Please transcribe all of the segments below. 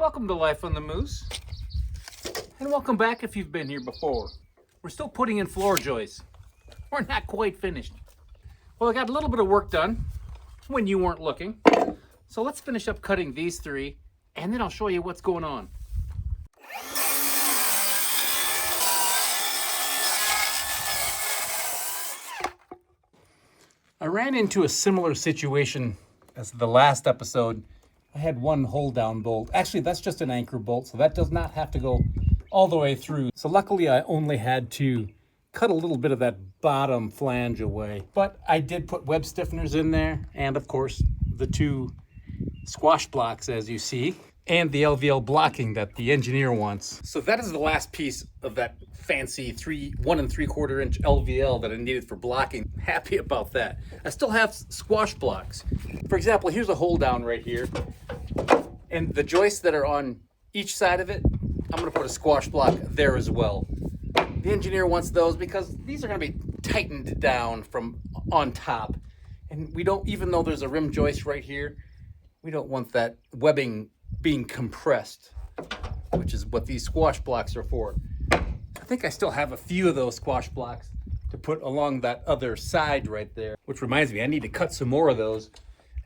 Welcome to Life on the Moose, and welcome back if you've been here before. We're still putting in floor joists. We're not quite finished. Well, I got a little bit of work done when you weren't looking. So let's finish up cutting these three, and then I'll show you what's going on. I ran into a similar situation as the last episode. I had one hold down bolt. Actually, that's just an anchor bolt, so that does not have to go all the way through. So luckily I only had to cut a little bit of that bottom flange away. But I did put web stiffeners in there, and of course the two squash blocks as you see, and the LVL blocking that the engineer wants. So that is the last piece of that fancy 1 3/4 inch LVL that I needed for blocking. Happy about that. I still have squash blocks. For example, here's a hold down right here. And the joists that are on each side of it, I'm gonna put a squash block there as well. The engineer wants those because these are gonna be tightened down from on top. And we don't, even though there's a rim joist right here, we don't want that webbing being compressed, which is what these squash blocks are for. I think I still have a few of those squash blocks to put along that other side right there, which reminds me, I need to cut some more of those.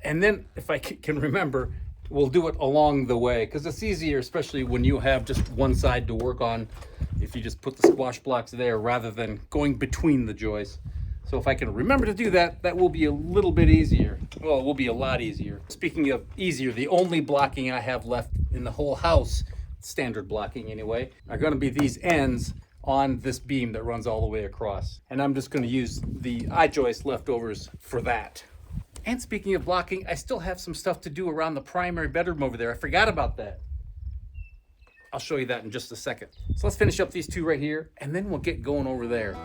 And then if I can remember, we'll do it along the way, because it's easier, especially when you have just one side to work on, if you just put the squash blocks there rather than going between the joists. So if I can remember to do that, that will be a little bit easier. Well, it will be a lot easier. Speaking of easier, the only blocking I have left in the whole house, standard blocking anyway, are going to be these ends on this beam that runs all the way across. And I'm just going to use the I-joist leftovers for that. And speaking of blocking, I still have some stuff to do around the primary bedroom over there. I forgot about that. I'll show you that in just a second. So let's finish up these two right here, and then we'll get going over there.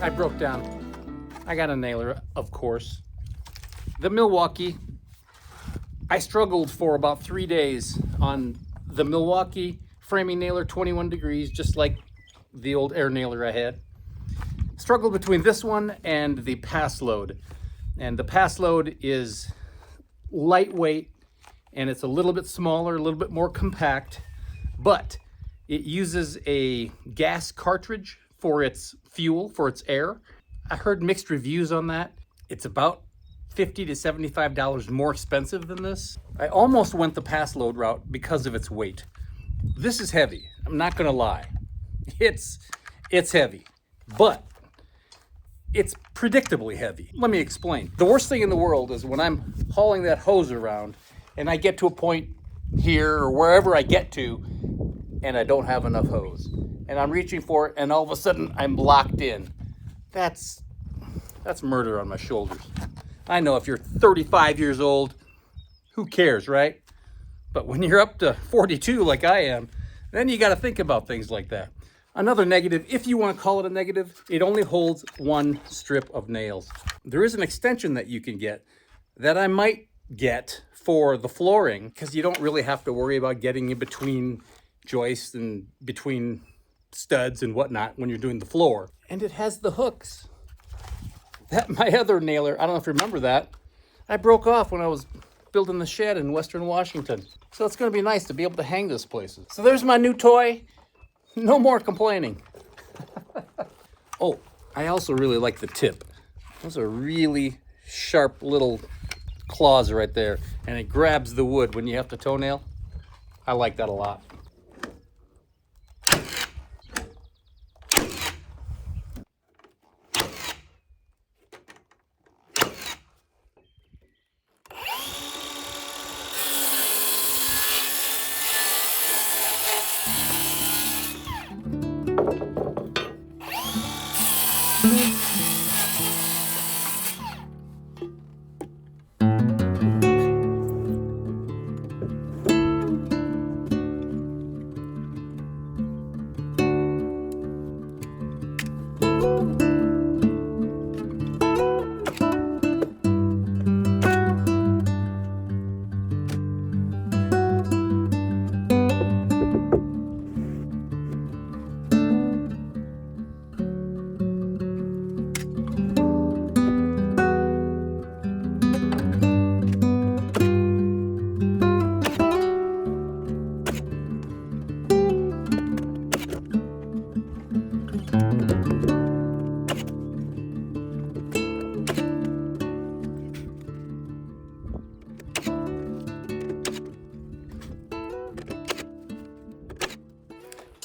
I broke down. I got a nailer, of course. The Milwaukee, I struggled for about 3 days on the Milwaukee framing nailer, 21 degrees, just like the old air nailer I had. Struggled between this one and the pass load. And the pass load is lightweight, and it's a little bit smaller, a little bit more compact, but it uses a gas cartridge for its fuel, for its air. I heard mixed reviews on that. It's about $50 to $75 more expensive than this. I almost went the pass load route because of its weight. This is heavy, I'm not gonna lie. It's heavy, but it's predictably heavy. Let me explain. The worst thing in the world is when I'm hauling that hose around and I get to a point here or wherever I get to and I don't have enough hose. And I'm reaching for it and all of a sudden I'm locked in. That's murder on my shoulders. I know if you're 35 years old, who cares, right? But when you're up to 42 like I am, then you got to think about things like that. Another negative, if you want to call it a negative, it only holds one strip of nails. There is an extension that you can get that I might get for the flooring, because you don't really have to worry about getting in between joists and between studs and whatnot when you're doing the floor. And it has the hooks. That my other nailer, I don't know if you remember that, I broke off when I was building the shed in Western Washington. So it's going to be nice to be able to hang this places. So there's my new toy. No more complaining. Oh, I also really like the tip. Those are really sharp little claws right there, and it grabs the wood when you have to toenail. I like that a lot.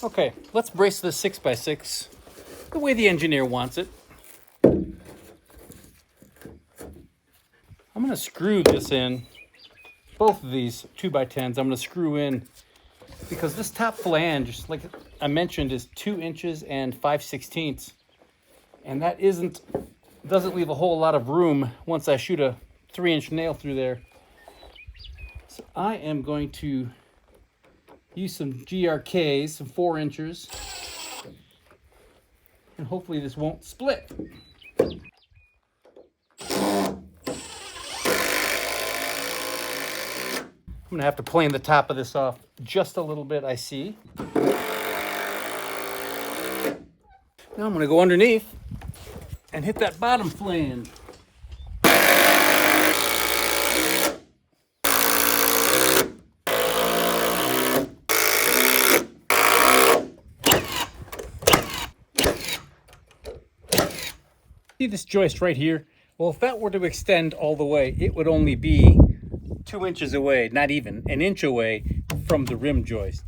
Okay, let's brace this 6x6 the way the engineer wants it. I'm going to screw this in. Both of these 2x10s I'm going to screw in because this top flange, like I mentioned, is 2 inches and 5/16, and that doesn't leave a whole lot of room once I shoot a 3-inch nail through there. So I am going to use some GRKs, some 4 inches, and hopefully this won't split. I'm gonna have to plane the top of this off just a little bit, I see. Now I'm gonna go underneath and hit that bottom flange. See this joist right here? Well, if that were to extend all the way, it would only be 2 inches away, not even an inch away from the rim joist.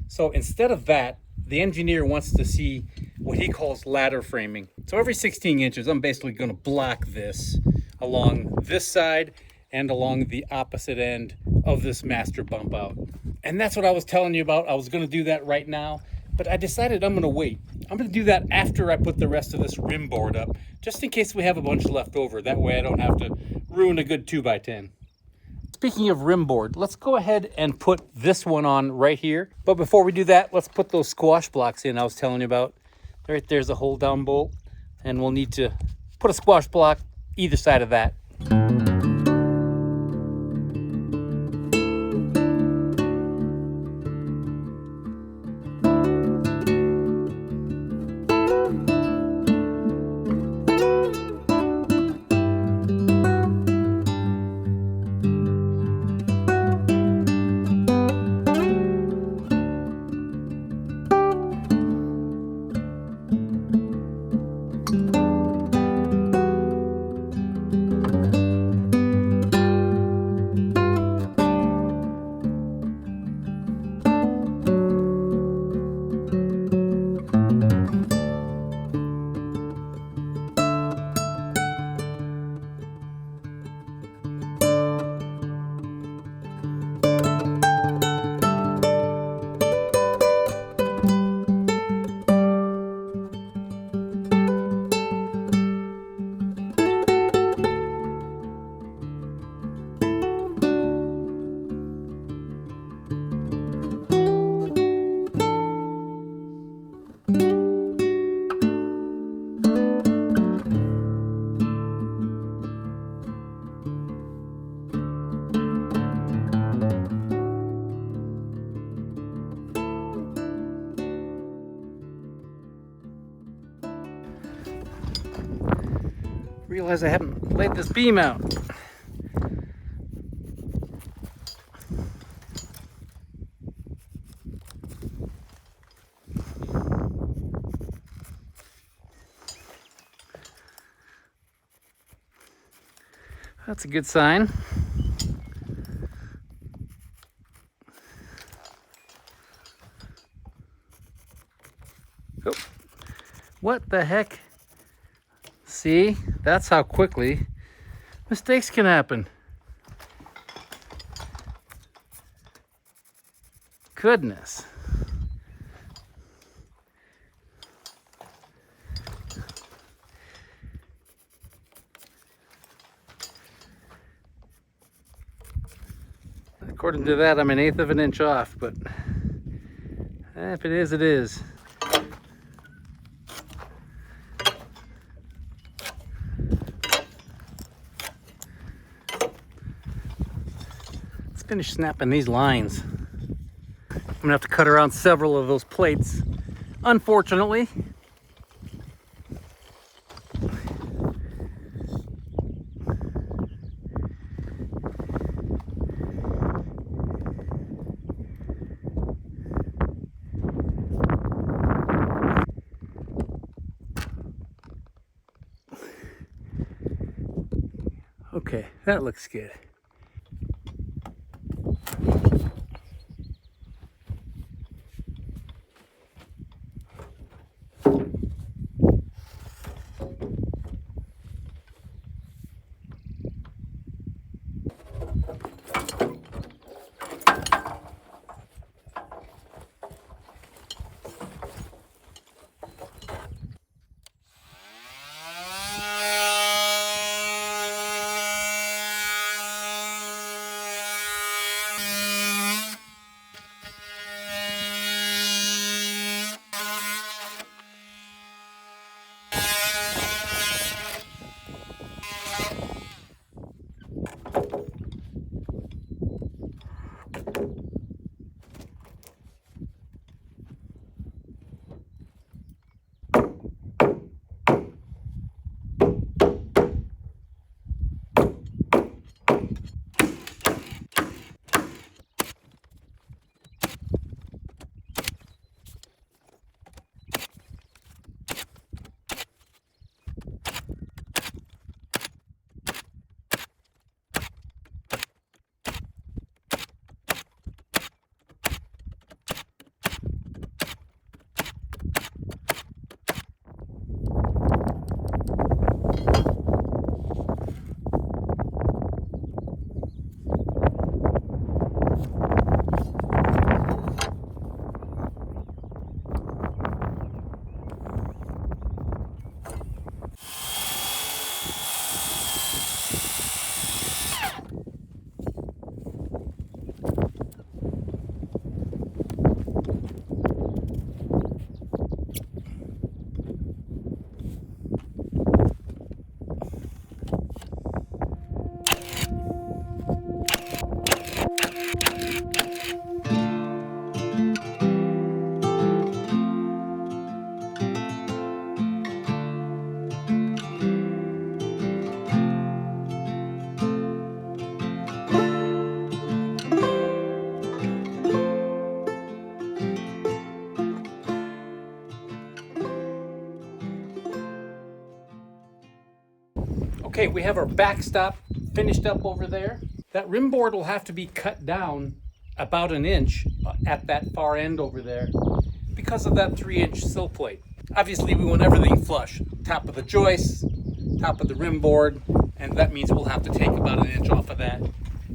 So instead of that, the engineer wants to see what he calls ladder framing. So every 16 inches, I'm basically going to block this along this side and along the opposite end of this master bump out. And that's what I was telling you about. I was going to do that right now, but I decided I'm going to wait. I'm going to do that after I put the rest of this rim board up, just in case we have a bunch left over. That way I don't have to ruin a good 2x10. Speaking of rim board, let's go ahead and put this one on right here. But before we do that, let's put those squash blocks in I was telling you about. Right there's a hold down bolt, and we'll need to put a squash block either side of that. Realize I haven't laid this beam out. That's a good sign. Oh, what the heck? See, that's how quickly mistakes can happen. Goodness. According to that, I'm 1/8 of an inch off, but if it is, it is. Let's finish snapping these lines. I'm gonna have to cut around several of those plates, unfortunately. Okay, that looks good. Okay, we have our backstop finished up over there. That rim board will have to be cut down about an inch at that far end over there because of that 3-inch sill plate. Obviously, we want everything flush. Top of the joist, top of the rim board, and that means we'll have to take about an inch off of that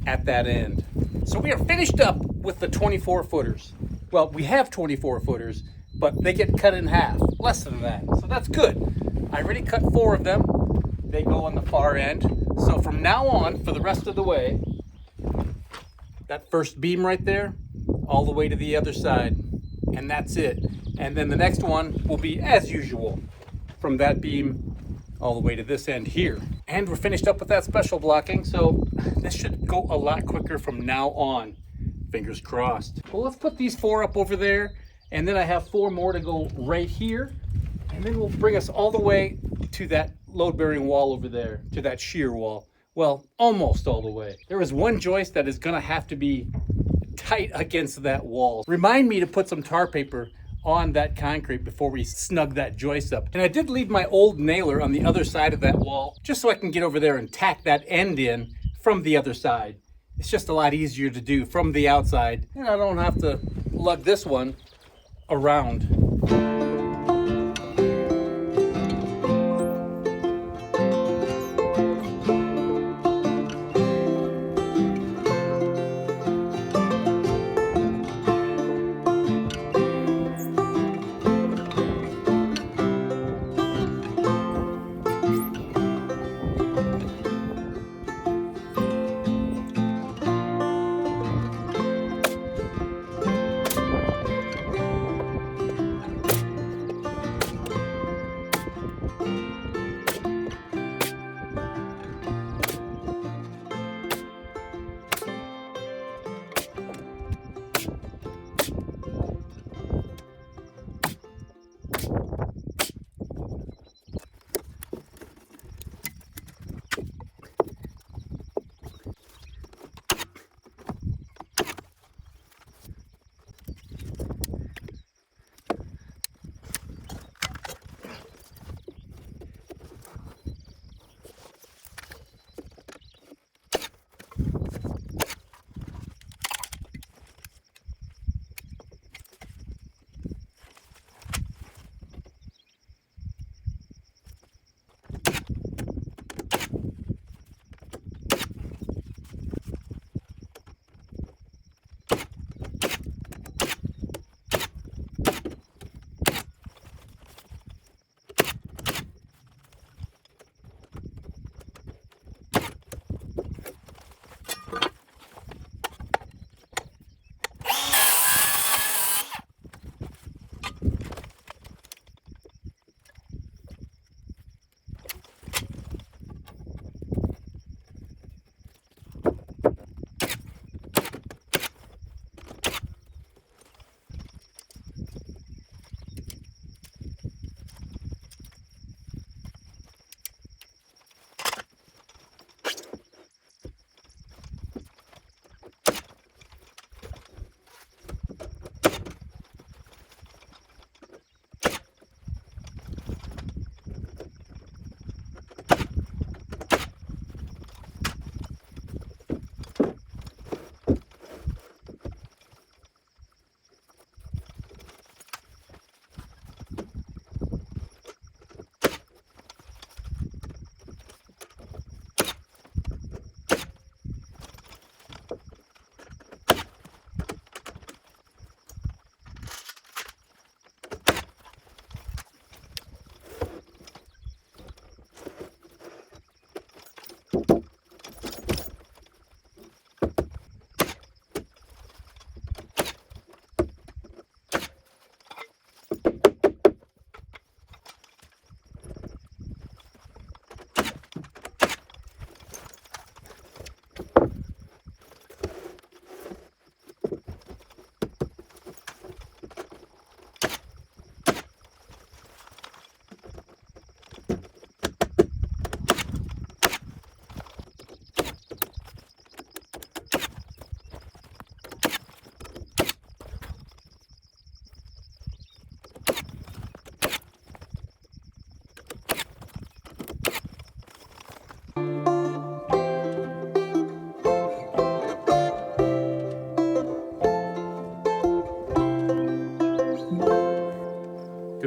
at that end. So we are finished up with the 24 footers. Well, we have 24 footers, but they get cut in half, less than that. So that's good. I already cut 4 of them. They go on the far end. So from now on, for the rest of the way, that first beam right there, all the way to the other side, and that's it. And then the next one will be as usual, from that beam all the way to this end here. And we're finished up with that special blocking, so this should go a lot quicker from now on. Fingers crossed. Well, let's put these 4 up over there, and then I have 4 more to go right here, and then we'll bring us all the way to that load-bearing wall over there, to that shear wall. Well, almost all the way. There is one joist that is gonna have to be tight against that wall. Remind me to put some tar paper on that concrete before we snug that joist up. And I did leave my old nailer on the other side of that wall, just so I can get over there and tack that end in from the other side. It's just a lot easier to do from the outside, and I don't have to lug this one around.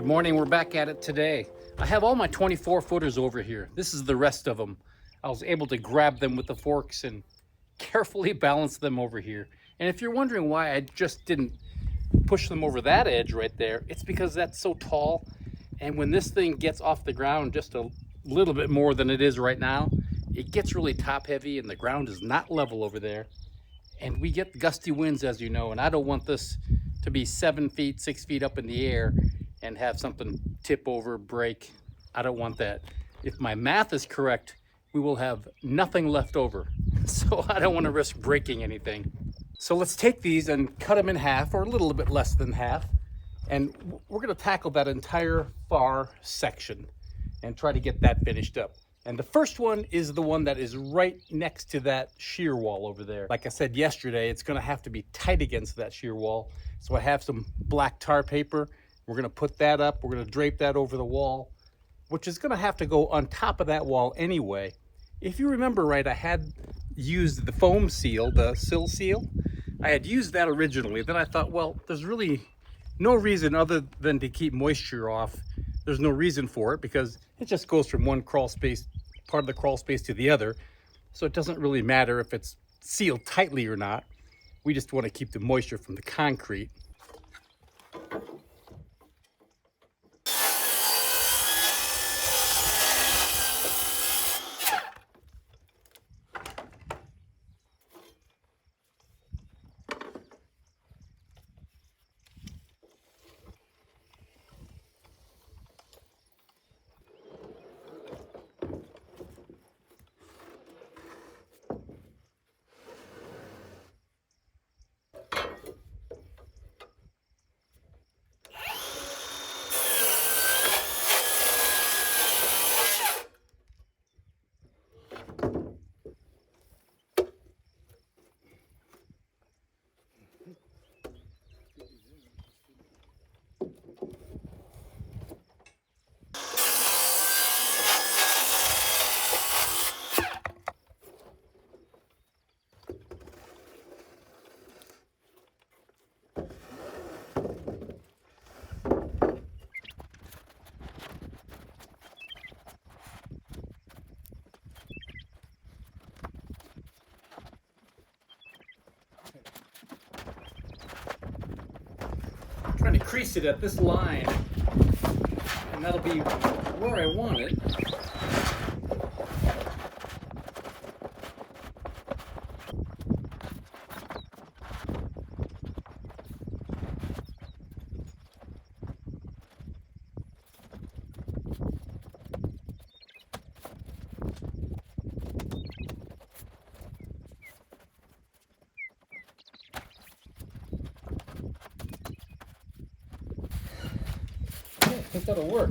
Good morning, we're back at it today. I have all my 24 footers over here. This is the rest of them. I was able to grab them with the forks and carefully balance them over here. And if you're wondering why I just didn't push them over that edge right there, it's because that's so tall. And when this thing gets off the ground just a little bit more than it is right now, it gets really top heavy and the ground is not level over there. And we get gusty winds, as you know, and I don't want this to be 7 feet, 6 feet up in the air and have something tip over, break. I don't want that. If my math is correct, we will have nothing left over. So I don't want to risk breaking anything. So let's take these and cut them in half, or a little bit less than half. And we're going to tackle that entire far section and try to get that finished up. And the first one is the one that is right next to that shear wall over there. Like I said yesterday, it's going to have to be tight against that shear wall. So I have some black tar paper. We're going to put that up. We're going to drape that over the wall, which is going to have to go on top of that wall anyway. If you remember right, I had used the foam seal, the sill seal. I had used that originally. Then I thought, well, there's really no reason other than to keep moisture off. There's no reason for it because it just goes from one crawl space, part of the crawl space, to the other. So it doesn't really matter if it's sealed tightly or not. We just want to keep the moisture from the concrete. Trying to crease it at this line, and that'll be where I want it. I think that'll work.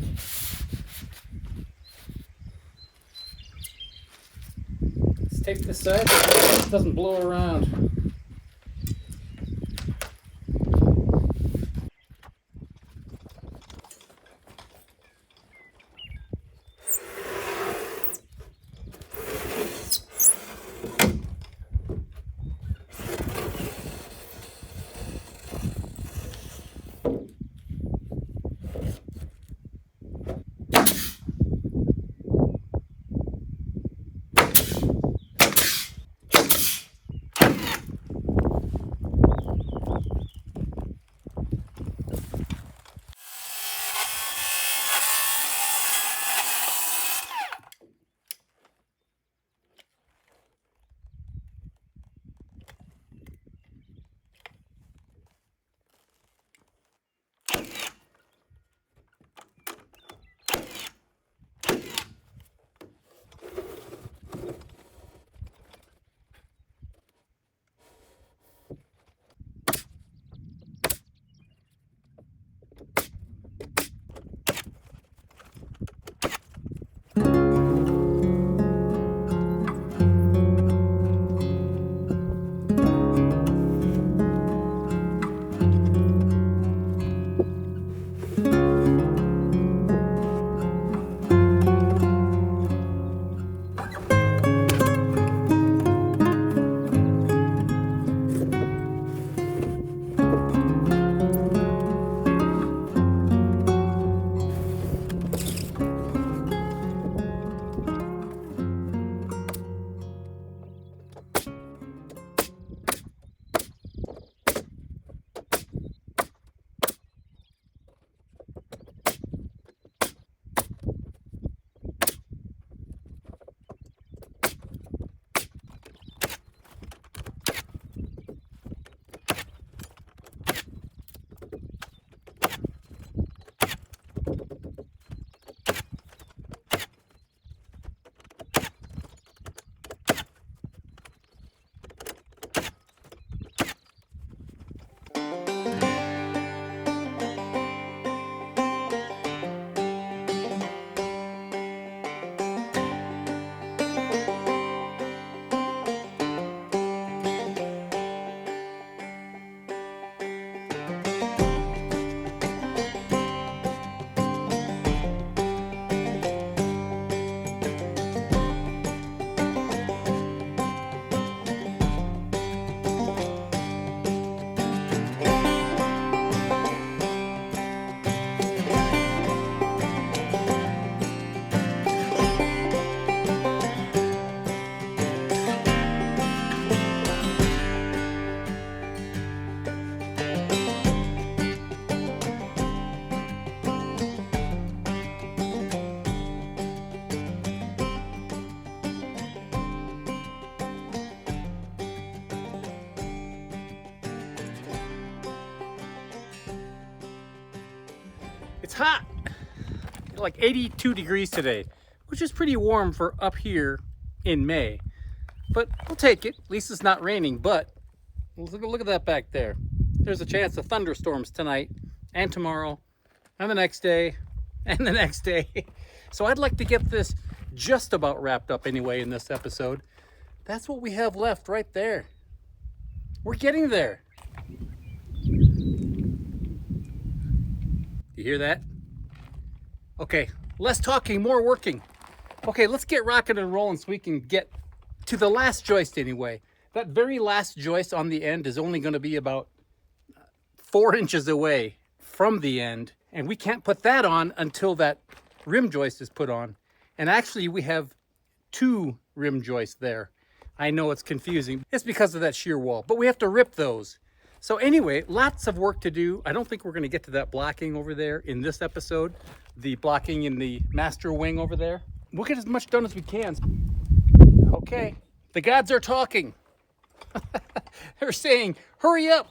Let's tape this side so it doesn't blow around. It's hot, like 82 degrees today, which is pretty warm for up here in May. But we'll take it. At least it's not raining. But look at that back there. There's a chance of thunderstorms tonight and tomorrow and the next day and the next day. So I'd like to get this just about wrapped up anyway in this episode. That's what we have left right there. We're getting there. You hear that? Okay, less talking, more working. Okay, let's get rocking and rolling so we can get to the last joist anyway. That very last joist on the end is only going to be about 4 inches away from the end. And we can't put that on until that rim joist is put on. And actually we have 2 rim joists there. I know it's confusing. It's because of that shear wall, but we have to rip those. So anyway, lots of work to do. I don't think we're going to get to that blocking over there in this episode. The blocking in the master wing over there. We'll get as much done as we can. Okay, the gods are talking. They're saying, hurry up.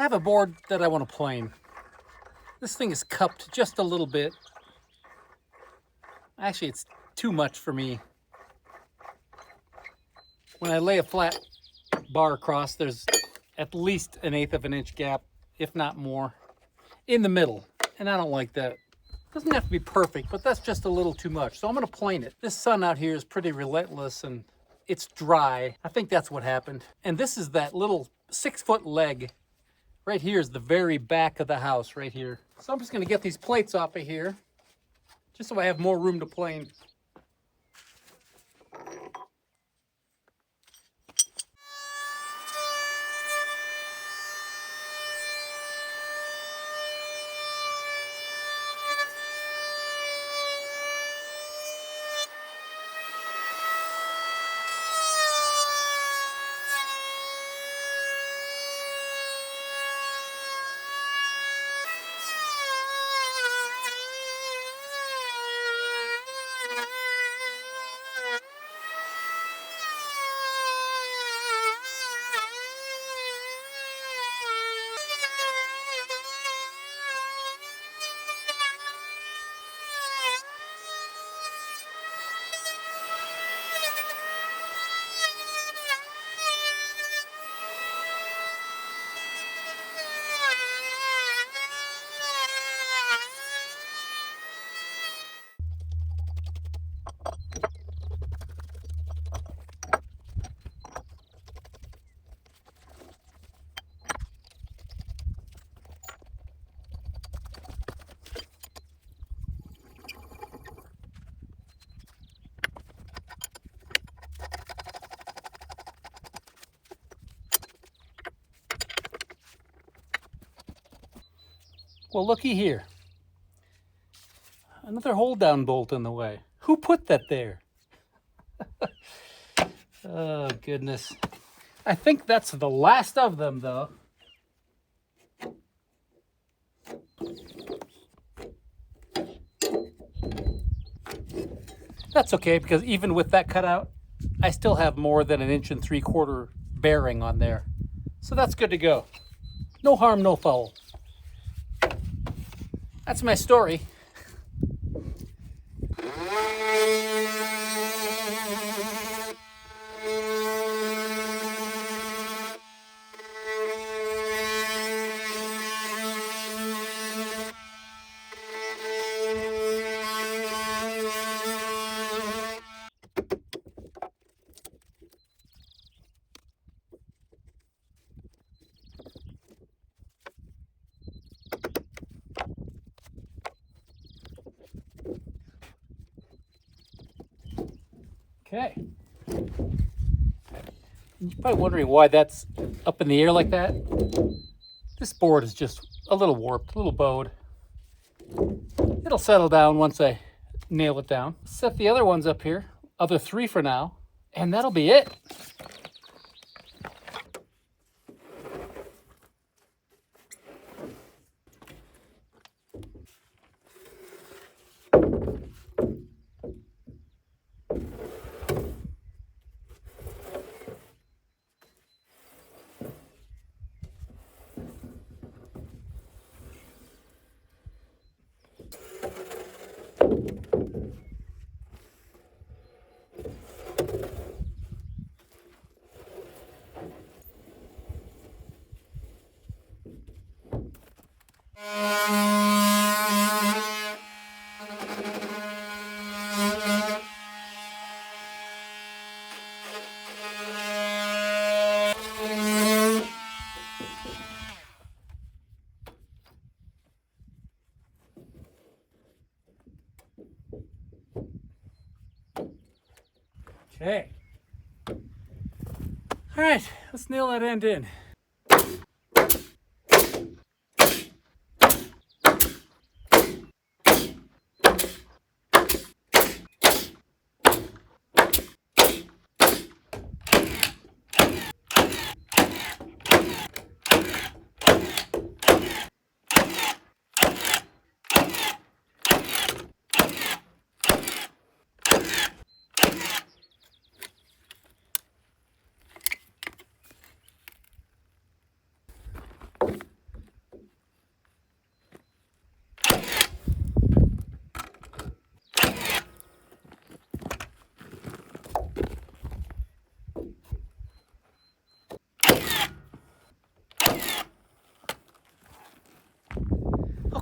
I have a board that I want to plane. This thing is cupped just a little bit. Actually, it's too much for me. When I lay a flat bar across, there's at least 1/8 of an inch gap, if not more, in the middle. And I don't like that. It doesn't have to be perfect, but that's just a little too much. So I'm going to plane it. This sun out here is pretty relentless and it's dry. I think that's what happened. And this is that little 6-foot leg. Right here is the very back of the house, right here. So I'm just going to get these plates off of here, just so I have more room to plane. Well, looky here. Another hold-down bolt in the way. Who put that there? Oh, goodness. I think that's the last of them, though. That's okay, because even with that cutout, I still have more than 1 3/4 inch bearing on there. So that's good to go. No harm, no foul. That's my story. Okay. You're probably wondering why that's up in the air like that. This board is just a little warped, a little bowed. It'll settle down once I nail it down. Set the other ones up here, other 3 for now, and that'll be it. Okay. All right, let's nail that end in.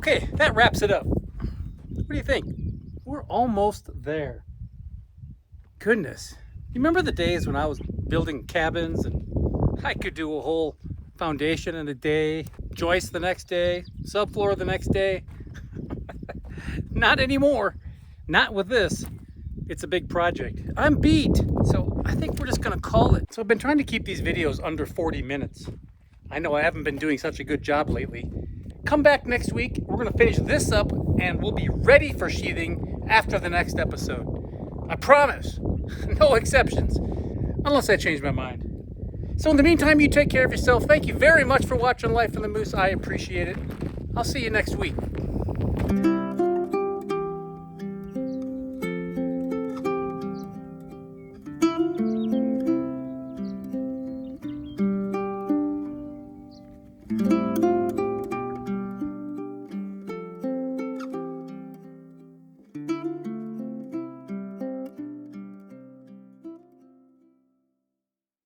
Okay, that wraps it up. What do you think? We're almost there. Goodness. You remember the days when I was building cabins and I could do a whole foundation in a day, joist the next day, subfloor the next day? Not anymore. Not with this. It's a big project. I'm beat, so I think we're just gonna call it. So I've been trying to keep these videos under 40 minutes. I know I haven't been doing such a good job lately. Come back next week. We're gonna finish this up and we'll be ready for sheathing after the next episode. I promise. No exceptions. Unless I change my mind. So in the meantime, you take care of yourself. Thank you very much for watching Life in the Moose. I appreciate it. I'll see you next week.